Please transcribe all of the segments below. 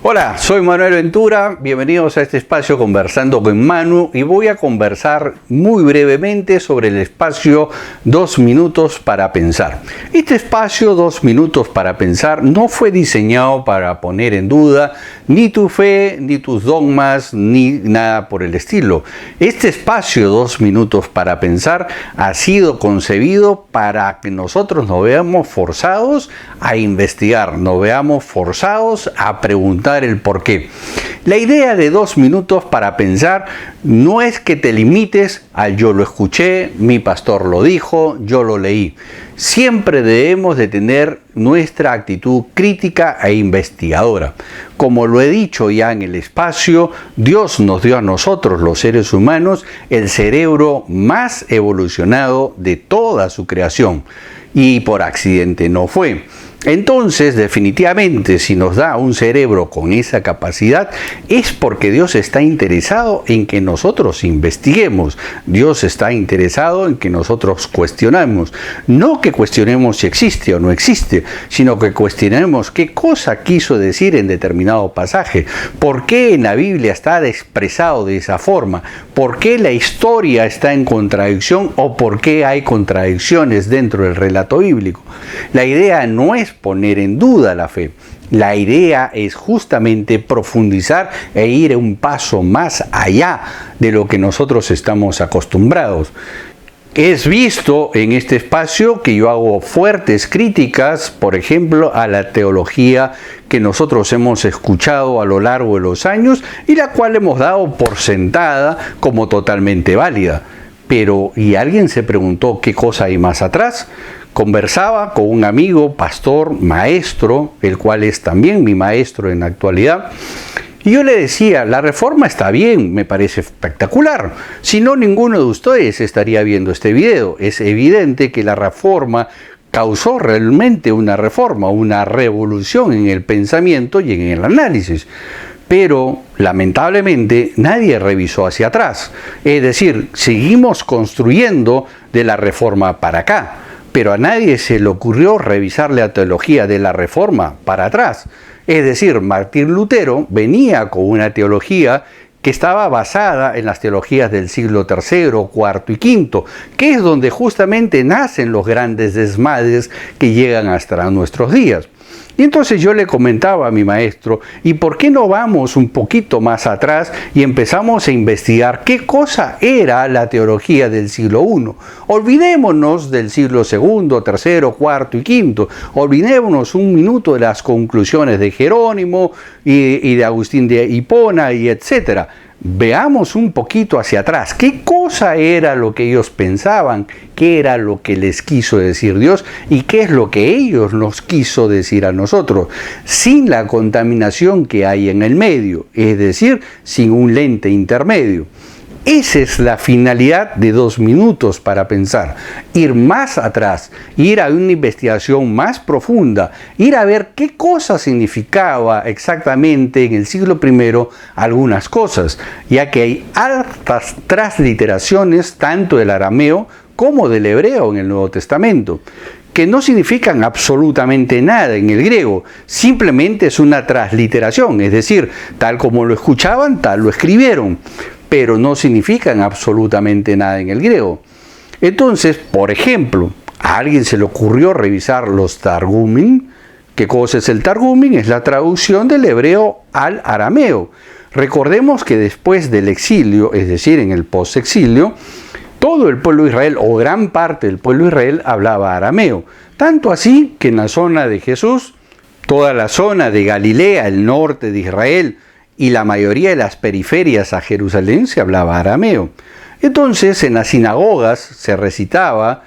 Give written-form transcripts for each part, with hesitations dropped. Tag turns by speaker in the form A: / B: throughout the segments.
A: Hola, soy Manuel Ventura, bienvenidos a este espacio Conversando con Manu y voy a conversar muy brevemente sobre el espacio 2 minutos para pensar. Este espacio 2 minutos para pensar no fue diseñado para poner en duda ni tu fe, ni tus dogmas, ni nada por el estilo. Este espacio 2 minutos para pensar ha sido concebido para que nosotros nos veamos forzados a investigar, nos veamos forzados a preguntar el por qué. La idea de 2 minutos para pensar no es que te limites al yo lo escuché, mi pastor lo dijo, yo lo leí. Siempre debemos de tener nuestra actitud crítica e investigadora. Como lo he dicho ya en el espacio, Dios nos dio a nosotros, los seres humanos, el cerebro más evolucionado de toda su creación. Y por accidente no fue. Entonces, definitivamente, si nos da un cerebro con esa capacidad, es porque Dios está interesado en que nosotros investiguemos. Dios está interesado en que nosotros cuestionemos. No que cuestionemos si existe o no existe, sino que cuestionemos qué cosa quiso decir en determinado pasaje. ¿Por qué en la Biblia está expresado de esa forma? ¿Por qué la historia está en contradicción o por qué hay contradicciones dentro del relato bíblico? La idea no es poner en duda la fe. La idea es justamente profundizar e ir un paso más allá de lo que nosotros estamos acostumbrados. Es visto en este espacio que yo hago fuertes críticas, por ejemplo, a la teología que nosotros hemos escuchado a lo largo de los años y la cual hemos dado por sentada como totalmente válida. Pero, ¿y alguien se preguntó qué cosa hay más atrás? Conversaba con un amigo, pastor, maestro, el cual es también mi maestro en la actualidad, y yo le decía, la reforma está bien, me parece espectacular. Si no, ninguno de ustedes estaría viendo este video. Es evidente que la reforma causó realmente una reforma, una revolución en el pensamiento y en el análisis. Pero, lamentablemente, nadie revisó hacia atrás. Es decir, seguimos construyendo de la reforma para acá. Pero a nadie se le ocurrió revisar la teología de la reforma para atrás. Es decir, Martín Lutero venía con una teología que estaba basada en las teologías del siglo III, IV y V, que es donde justamente nacen los grandes desmadres que llegan hasta nuestros días. Y entonces yo le comentaba a mi maestro, ¿y por qué no vamos un poquito más atrás y empezamos a investigar qué cosa era la teología del siglo I? Olvidémonos del siglo II, III, IV y V. Olvidémonos un minuto de las conclusiones de Jerónimo y de Agustín de Hipona y etcétera. Veamos un poquito hacia atrás. ¿Qué cosa era lo que ellos pensaban? ¿Qué era lo que les quiso decir Dios? ¿Y qué es lo que ellos nos quiso decir a nosotros? Sin la contaminación que hay en el medio, es decir, sin un lente intermedio. Esa es la finalidad de 2 minutos para pensar. Ir más atrás, ir a una investigación más profunda, ir a ver qué cosa significaba exactamente en el siglo I algunas cosas, ya que hay altas transliteraciones tanto del arameo como del hebreo en el Nuevo Testamento, que no significan absolutamente nada en el griego, simplemente es una transliteración, es decir, tal como lo escuchaban, tal lo escribieron, pero no significan absolutamente nada en el griego. Entonces, por ejemplo, a alguien se le ocurrió revisar los Targumim. ¿Qué cosa es el Targumim? Es la traducción del hebreo al arameo. Recordemos que después del exilio, es decir, en el post-exilio, todo el pueblo de Israel, o gran parte del pueblo de Israel, hablaba arameo. Tanto así que en la zona de Jesús, toda la zona de Galilea, el norte de Israel, y la mayoría de las periferias a Jerusalén se hablaba arameo. Entonces, en las sinagogas se recitaba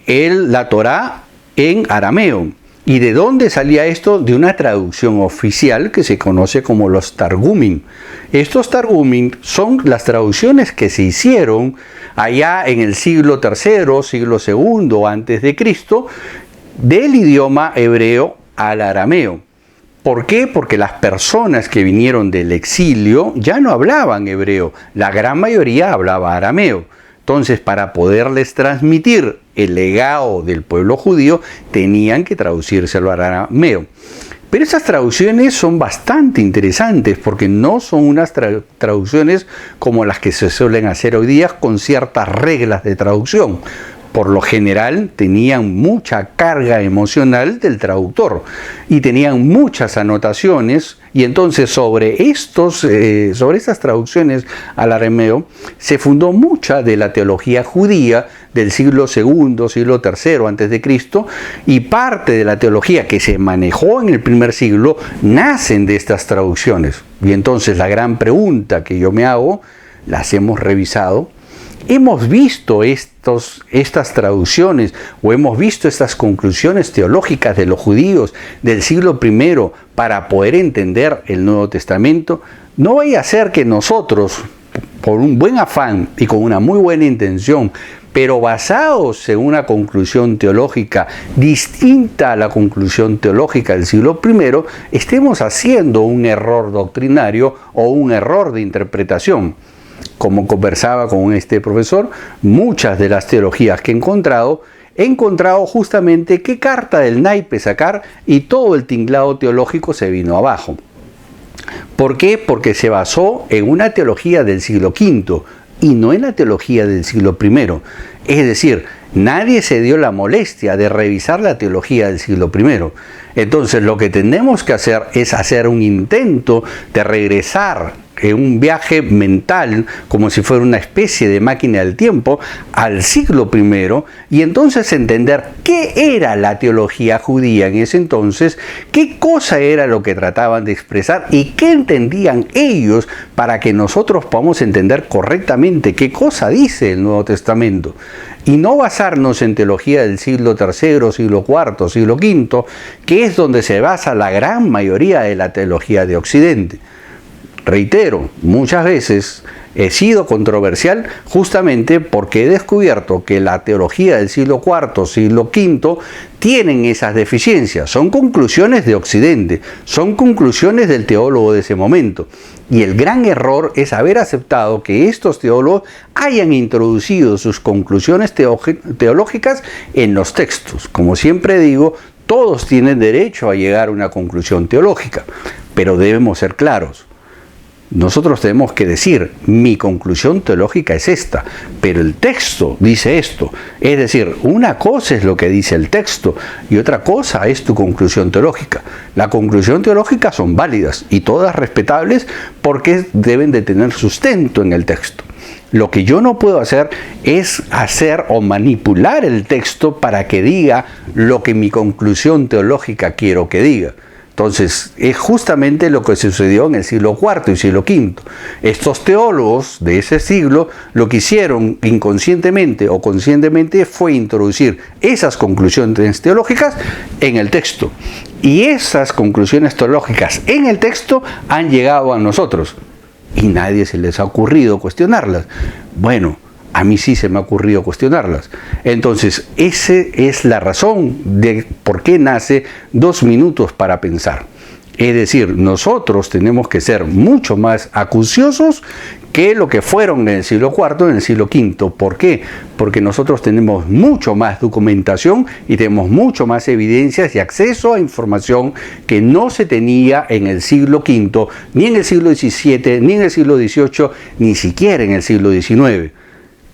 A: la Torá en arameo. ¿Y de dónde salía esto? De una traducción oficial que se conoce como los Targumim. Estos Targumim son las traducciones que se hicieron allá en el siglo III, siglo II antes de Cristo, del idioma hebreo al arameo. ¿Por qué? Porque las personas que vinieron del exilio ya no hablaban hebreo, la gran mayoría hablaba arameo. Entonces, para poderles transmitir el legado del pueblo judío, tenían que traducírselo al arameo. Pero esas traducciones son bastante interesantes porque no son unas traducciones como las que se suelen hacer hoy día con ciertas reglas de traducción. Por lo general tenían mucha carga emocional del traductor y tenían muchas anotaciones, y entonces sobre estas traducciones al arameo se fundó mucha de la teología judía del siglo II, siglo III antes de Cristo, y parte de la teología que se manejó en el primer siglo nacen de estas traducciones. Y entonces la gran pregunta que yo me hago, las hemos revisado, hemos visto estas traducciones o hemos visto estas conclusiones teológicas de los judíos del siglo I para poder entender el Nuevo Testamento. No vaya a ser que nosotros, por un buen afán y con una muy buena intención, pero basados en una conclusión teológica distinta a la conclusión teológica del siglo I, estemos haciendo un error doctrinario o un error de interpretación. Como conversaba con este profesor, muchas de las teologías que he encontrado justamente qué carta del naipe sacar y todo el tinglado teológico se vino abajo. ¿Por qué? Porque se basó en una teología del siglo V y no en la teología del siglo I. Es decir, nadie se dio la molestia de revisar la teología del siglo I. Entonces lo que tenemos que hacer es hacer un intento de regresar en un viaje mental, como si fuera una especie de máquina del tiempo, al siglo I, y entonces entender qué era la teología judía en ese entonces, qué cosa era lo que trataban de expresar y qué entendían ellos para que nosotros podamos entender correctamente qué cosa dice el Nuevo Testamento. Y no basarnos en teología del siglo III, siglo IV, siglo V, que es donde se basa la gran mayoría de la teología de Occidente. Reitero, muchas veces he sido controversial justamente porque he descubierto que la teología del siglo IV, siglo V, tienen esas deficiencias. Son conclusiones de Occidente, son conclusiones del teólogo de ese momento. Y el gran error es haber aceptado que estos teólogos hayan introducido sus conclusiones teológicas en los textos. Como siempre digo, todos tienen derecho a llegar a una conclusión teológica, pero debemos ser claros. Nosotros tenemos que decir, mi conclusión teológica es esta, pero el texto dice esto. Es decir, una cosa es lo que dice el texto y otra cosa es tu conclusión teológica. La conclusión teológica son válidas y todas respetables porque deben de tener sustento en el texto. Lo que yo no puedo hacer es hacer o manipular el texto para que diga lo que mi conclusión teológica quiero que diga. Entonces, es justamente lo que sucedió en el siglo IV y siglo V. Estos teólogos de ese siglo lo que hicieron inconscientemente o conscientemente fue introducir esas conclusiones teológicas en el texto. Y esas conclusiones teológicas en el texto han llegado a nosotros. Y nadie se les ha ocurrido cuestionarlas. Bueno, a mí sí se me ha ocurrido cuestionarlas. Entonces, esa es la razón de por qué nace 2 minutos para pensar. Es decir, nosotros tenemos que ser mucho más acuciosos que lo que fueron en el siglo IV, en el siglo V. ¿Por qué? Porque nosotros tenemos mucho más documentación y tenemos mucho más evidencias y acceso a información que no se tenía en el siglo V, ni en el siglo XVII, ni en el siglo XVIII, ni siquiera en el siglo XIX.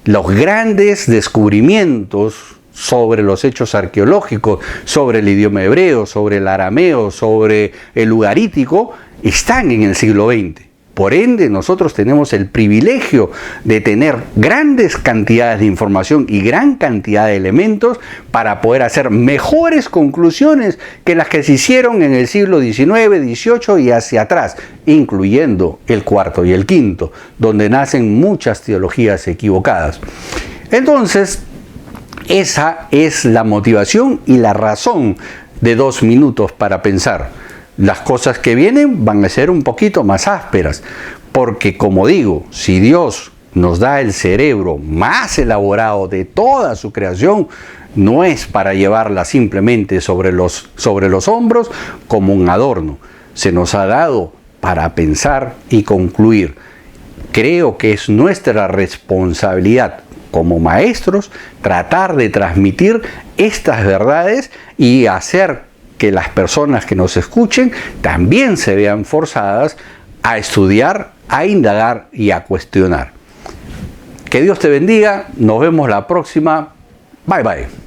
A: Los grandes descubrimientos sobre los hechos arqueológicos, sobre el idioma hebreo, sobre el arameo, sobre el ugarítico, están en el siglo XX. Por ende, nosotros tenemos el privilegio de tener grandes cantidades de información y gran cantidad de elementos para poder hacer mejores conclusiones que las que se hicieron en el siglo XIX, XVIII y hacia atrás, incluyendo el IV y el V, donde nacen muchas teologías equivocadas. Entonces, esa es la motivación y la razón de 2 minutos para pensar. Las cosas que vienen van a ser un poquito más ásperas, porque como digo, si Dios nos da el cerebro más elaborado de toda su creación, no es para llevarla simplemente sobre los hombros como un adorno. Se nos ha dado para pensar y concluir. Creo que es nuestra responsabilidad como maestros tratar de transmitir estas verdades y hacer que las personas que nos escuchen también se vean forzadas a estudiar, a indagar y a cuestionar. Que Dios te bendiga, nos vemos la próxima. Bye bye.